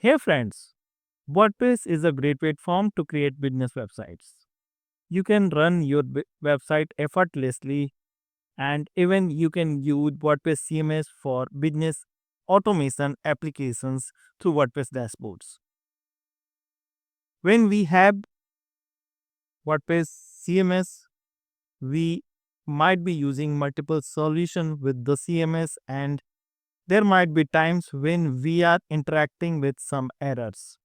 Hey friends, WordPress is a great platform to create business websites. You can run your website effortlessly, and even you can use WordPress CMS for business automation applications through WordPress dashboards. When we have WordPress CMS, we might be using multiple solutions with the CMS, and there might be times when we are interacting with some errors.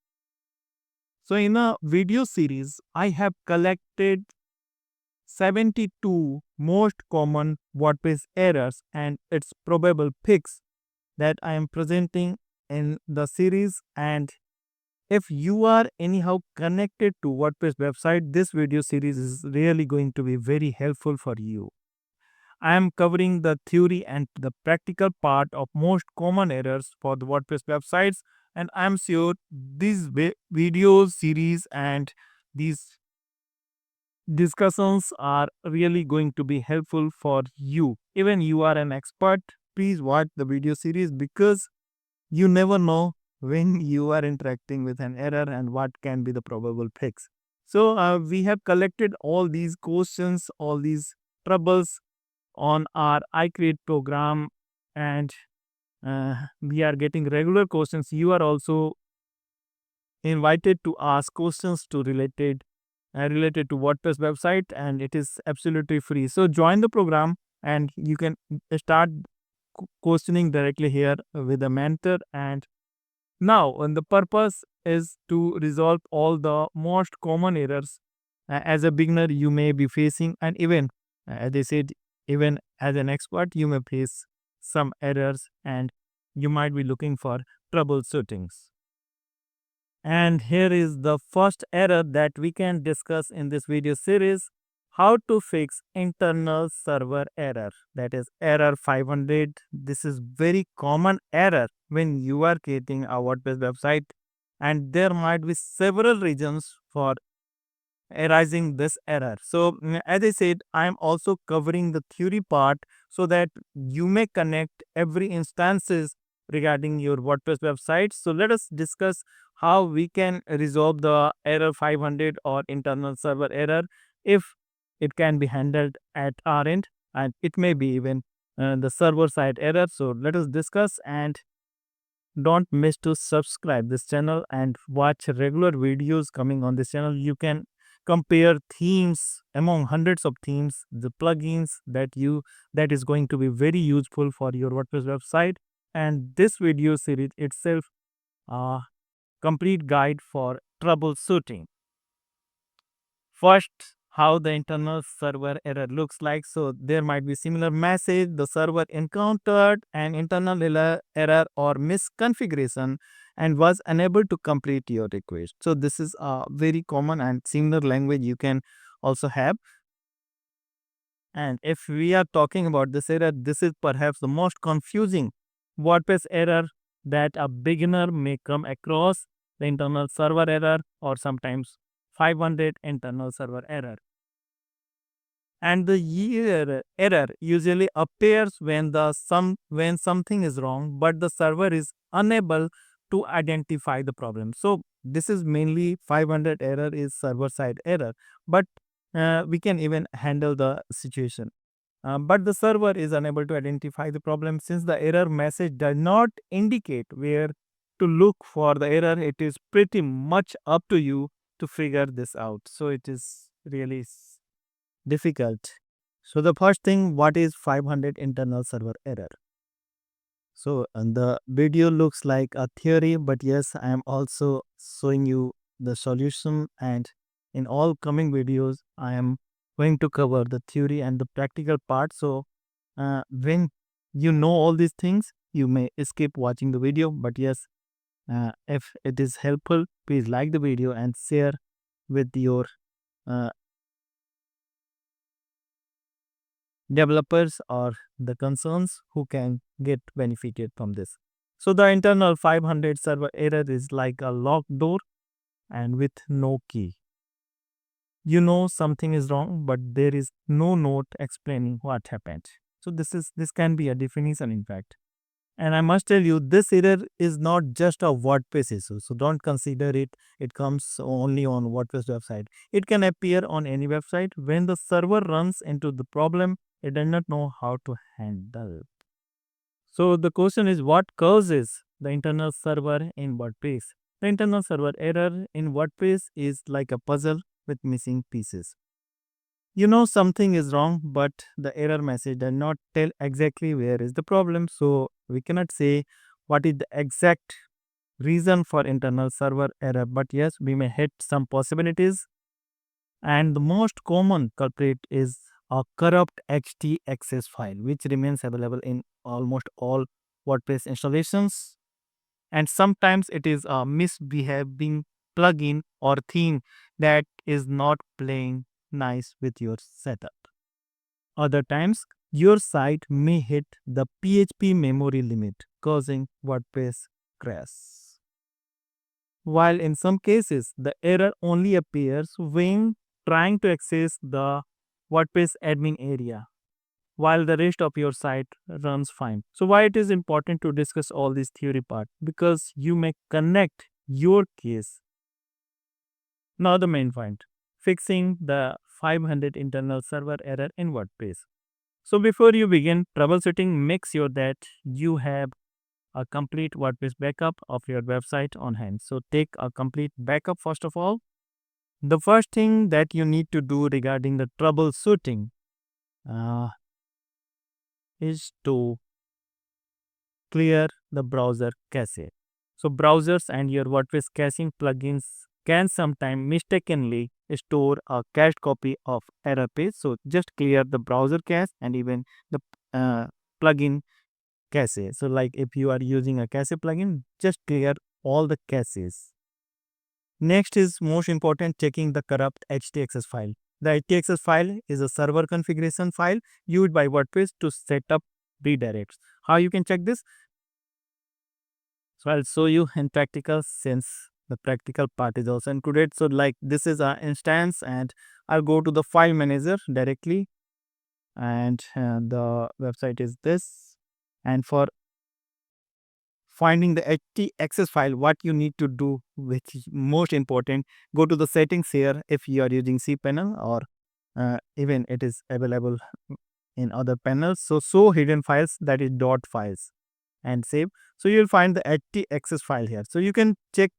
So in a video series, I have collected 72 most common WordPress errors and its probable fix that I am presenting in the series. And if you are anyhow connected to WordPress website, this video series is really going to be very helpful for you. I am covering the theory and the practical part of most common errors for the WordPress websites, and I am sure this video series and these discussions are really going to be helpful for you. Even you are an expert, please watch the video series because you never know when you are interacting with an error and what can be the probable fix. So we have collected all these questions, all these troubles on our iCreate program, and we are getting regular questions. You are also invited to ask questions to related to WordPress website, and it is absolutely free. So join the program and you can start questioning directly here with a mentor. And now, and the purpose is to resolve all the most common errors as a beginner you may be facing, and even as I said, even as an expert, you may face some errors and you might be looking for troubleshootings. And here is the first error that we can discuss in this video series: how to fix internal server error, that is error 500. This is very common error when you are creating a WordPress website, and there might be several reasons for arising this error. So as I said, I am also covering the theory part so that you may connect every instances regarding your WordPress website. So let us discuss how we can resolve the error 500 or internal server error if it can be handled at our end, and it may be even the server side error. So let us discuss, and don't miss to subscribe this channel and watch regular videos coming on this channel. You can compare themes among hundreds of themes, the plugins that is going to be very useful for your WordPress website. And this video series itself a complete guide for troubleshooting. First, how the internal server error looks like. So there might be similar message: the server encountered an internal error or misconfiguration and was unable to complete your request. So this is a very common and similar language you can also have. And if we are talking about this error, this is perhaps the most confusing WordPress error that a beginner may come across: the internal server error, or sometimes 500 internal server error. And the error usually appears when something is wrong, but the server is unable to identify the problem. So this is mainly 500 error is server side error, but we can even handle the situation. But the server is unable to identify the problem. Since the error message does not indicate where to look for the error, it is pretty much up to you to figure this out. So it is really difficult. So the first thing, what is 500 internal server error? So the video looks like a theory, but yes, I am also showing you the solution, and in all coming videos, I am going to cover the theory and the practical part. So when you know all these things, you may skip watching the video, but yes, if it is helpful, please like the video and share with your uh, developers or the concerns who can get benefited from this. So the internal 500 server error is like a locked door and with no key. You know something is wrong, but there is no note explaining what happened. So this can be a definition, in fact. And I must tell you, this error is not just a WordPress issue. So don't consider it comes only on WordPress website. It can appear on any website. When the server runs into the problem, it does not know how to handle. So the question is, what causes the internal server in WordPress? The internal server error in WordPress is like a puzzle with missing pieces. You know something is wrong, but the error message does not tell exactly where is the problem. So we cannot say what is the exact reason for internal server error, but yes, we may hit some possibilities. And the most common culprit is a corrupt htaccess file, which remains available in almost all WordPress installations. And sometimes it is a misbehaving plugin or theme that is not playing nice with your setup. Other times, your site may hit the PHP memory limit, causing WordPress crash. While in some cases, the error only appears when trying to access the WordPress admin area, while the rest of your site runs fine. So why it is important to discuss all this theory part? Because you may connect your case. Now the main point, fixing the 500 internal server error in WordPress. So before you begin troubleshooting, make sure that you have a complete WordPress backup of your website on hand. So take a complete backup first of all. The first thing that you need to do regarding the troubleshooting uh, is to clear the browser cache. So browsers and your WordPress caching plugins can sometimes mistakenly store a cached copy of error page. So just clear the browser cache and even the plugin cache. So like if you are using a cache plugin, just clear all the caches. Next is most important, checking the corrupt htaccess file. The htaccess file is a server configuration file used by WordPress to set up redirects. How you can check this? So I'll show you in practical, since the practical part is also included. So like this is our instance and I'll go to the file manager directly, and the website is this. And for finding the htaccess file, what you need to do, which is most important, go to the settings here if you are using cpanel, or even it is available in other panels. So show hidden files, that is dot files, and save. So you'll find the htaccess file here. So you can check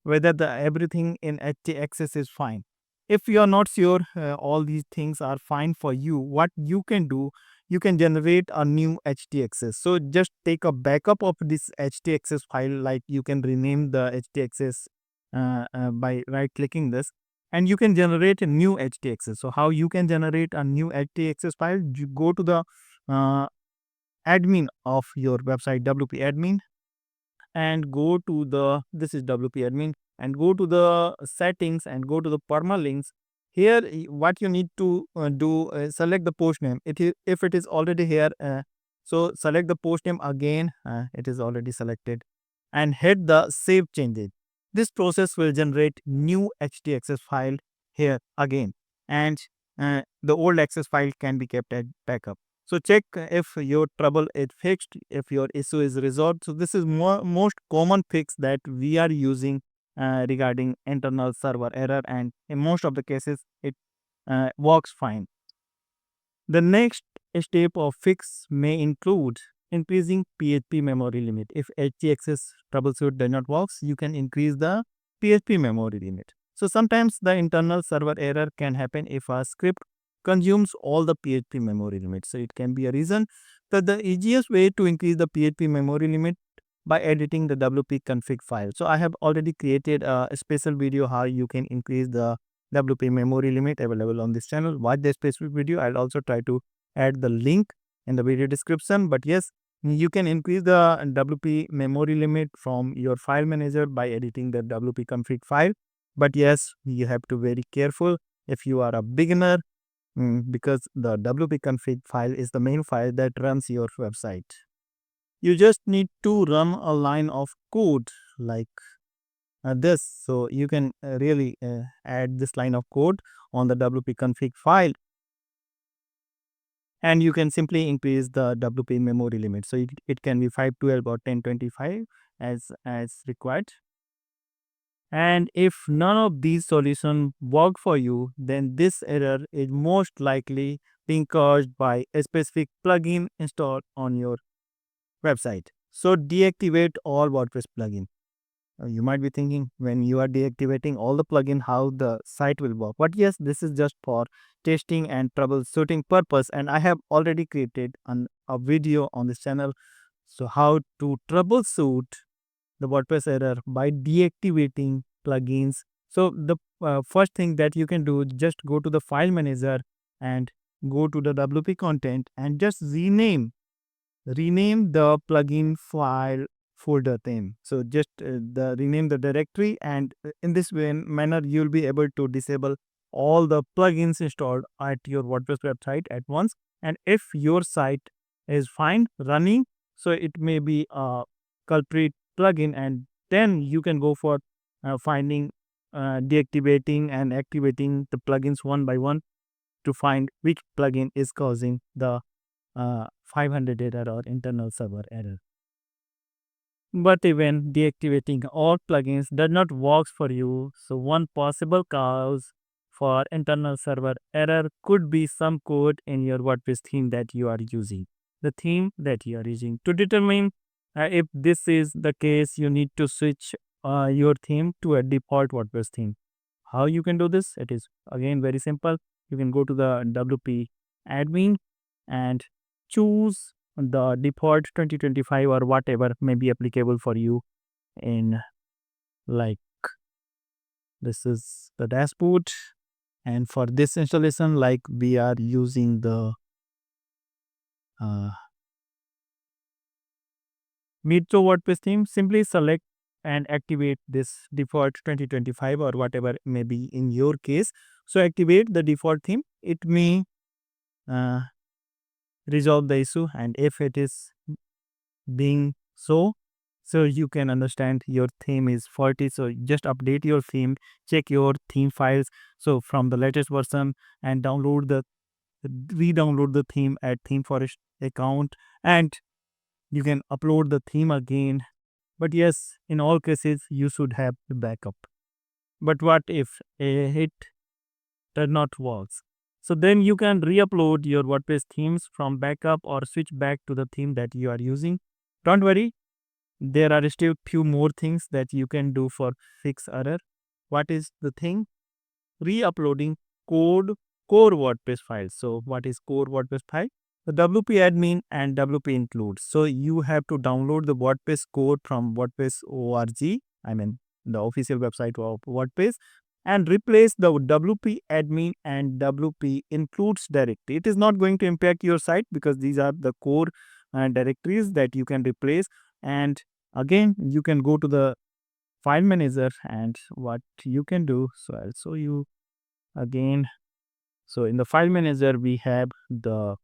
whether the everything in htaccess is fine. If you are not sure all these things are fine for you, what you can do, you can generate a new htaccess. So just take a backup of this htaccess file, like you can rename the htaccess by right clicking this, and you can generate a new htaccess. So how you can generate a new htaccess file? You go to the uh, admin of your website, wp admin, and go to the, this is wp admin, and go to the settings and go to the permalinks. Here what you need to do is select the post name. If it is already here, so select the post name again, it is already selected, and hit the save changes. This process will generate new htaccess file here again, and the old access file can be kept at backup. So check if your trouble is fixed, if your issue is resolved. So this is most common fix that we are using regarding internal server error, and in most of the cases it works fine. The next step of fix may include increasing PHP memory limit. If htaccess troubleshoot does not work, you can increase the PHP memory limit. So sometimes the internal server error can happen if a script consumes all the PHP memory limit. So it can be a reason. That the easiest way to increase the PHP memory limit by editing the WP config file. So I have already created a special video how you can increase the WP memory limit available on this channel. Watch the specific video. I'll also try to add the link in the video description. But yes, you can increase the WP memory limit from your file manager by editing the WP config file. But yes, you have to be very careful if you are a beginner, because the WP config file is the main file that runs your website. You just need to run a line of code like this. So you can really add this line of code on the WP config file, and you can simply increase the WP memory limit. So it can be 512 or 1025 as required. And if none of these solutions work for you, then this error is most likely being caused by a specific plugin installed on your website. So deactivate all WordPress plugin. You might be thinking, when you are deactivating all the plugin, how the site will work. But yes, this is just for testing and troubleshooting purpose. And I have already created a video on this channel. So how to troubleshoot the WordPress error by deactivating plugins. So the first thing that you can do, just go to the file manager and go to the WP content and just rename the plugin file folder theme. So just rename the directory, and in this manner you'll be able to disable all the plugins installed at your WordPress website at once. And if your site is fine running, so it may be a culprit plugin, and then you can go for finding deactivating and activating the plugins one by one to find which plugin is causing the 500 error or internal server error. But even deactivating all plugins does not work for you. So one possible cause for internal server error could be some code in your WordPress theme that you are using. The theme that you are using. To determine if this is the case, you need to switch your theme to a default WordPress theme. How you can do this? It is again very simple. You can go to the WP admin and choose the default 2025 or whatever may be applicable for you. In, like, this is the dashboard, and for this installation, like, we are using the Metro WordPress theme. Simply select and activate this default 2025 or whatever may be in your case. So activate the default theme. It may resolve the issue, and if it is being so you can understand your theme is faulty. So just update your theme, check your theme files so from the latest version, and re-download the theme at ThemeForest account, and you can upload the theme again. But yes, in all cases you should have the backup. But what if it does not work? So then you can re-upload your WordPress themes from backup or switch back to the theme that you are using. Don't worry, there are still few more things that you can do for fix error. What is the thing? Re-uploading core WordPress files. So what is core WordPress file? The WP admin and WP includes. So you have to download the WordPress code from WordPress org, I mean the official website of WordPress, and replace the WP admin and WP includes directory. It is not going to impact your site because these are the core directories that you can replace. And again, you can go to the file manager, and what you can do, so I'll show you again. So in the file manager we have the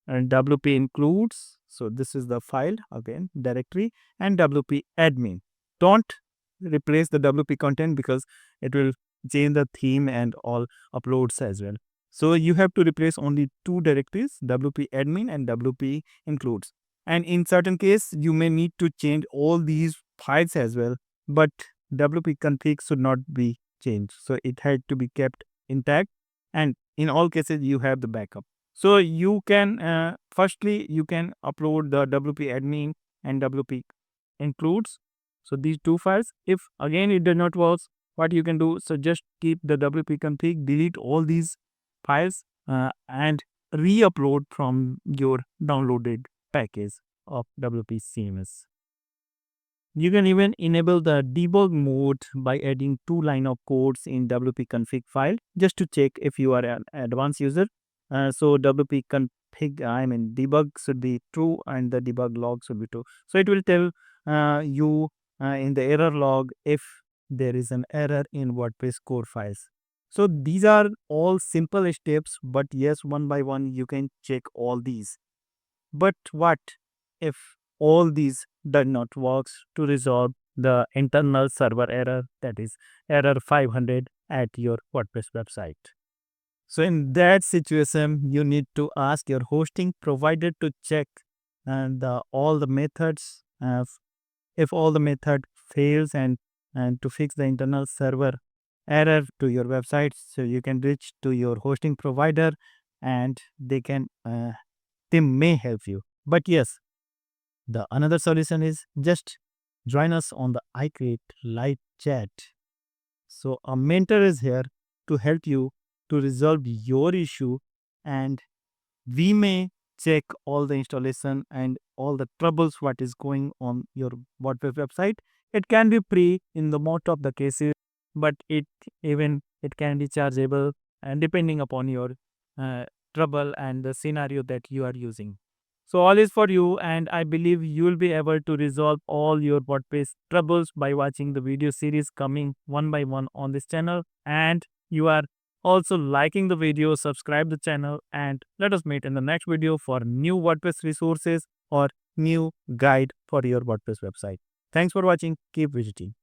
WP includes. So this is the file, again directory, and WP admin. Don't replace the WP content because it will change the theme and all uploads as well. So you have to replace only two directories, WP admin and WP includes. And in certain case, you may need to change all these files as well, but WP config should not be changed. So it had to be kept intact, and in all cases you have the backup. So you can firstly you can upload the WP admin and WP includes. So these two files. If again it does not work, what you can do, so just keep the WP config, delete all these files, and re-upload from your downloaded package of WP CMS. You can even enable the debug mode by adding 2 lines of codes in WP config file just to check if you are an advanced user. So WP config, debug should be true and the debug log should be true. So it will tell you in the error log if there is an error in WordPress core files. So these are all simple steps, but yes, one by one you can check all these. But what if all these does not work to resolve the internal server error, that is error 500 at your WordPress website? So in that situation, you need to ask your hosting provider to check and all the methods. If all the method fails, and to fix the internal server error to your website, so you can reach to your hosting provider, and they may help you. But yes, the another solution is just join us on the I Create live chat. So a mentor is here to help you to resolve your issue, and we may check all the installation and all the troubles what is going on your WordPress website. It can be free in the most of the cases, but it can be chargeable, and depending upon your uh, trouble and the scenario that you are using. So all is for you, and I believe you will be able to resolve all your WordPress troubles by watching the video series coming one by one on this channel. And you are also liking the video, subscribe the channel, and let us meet in the next video for new WordPress resources or new guide for your WordPress website. Thanks for watching. Keep visiting.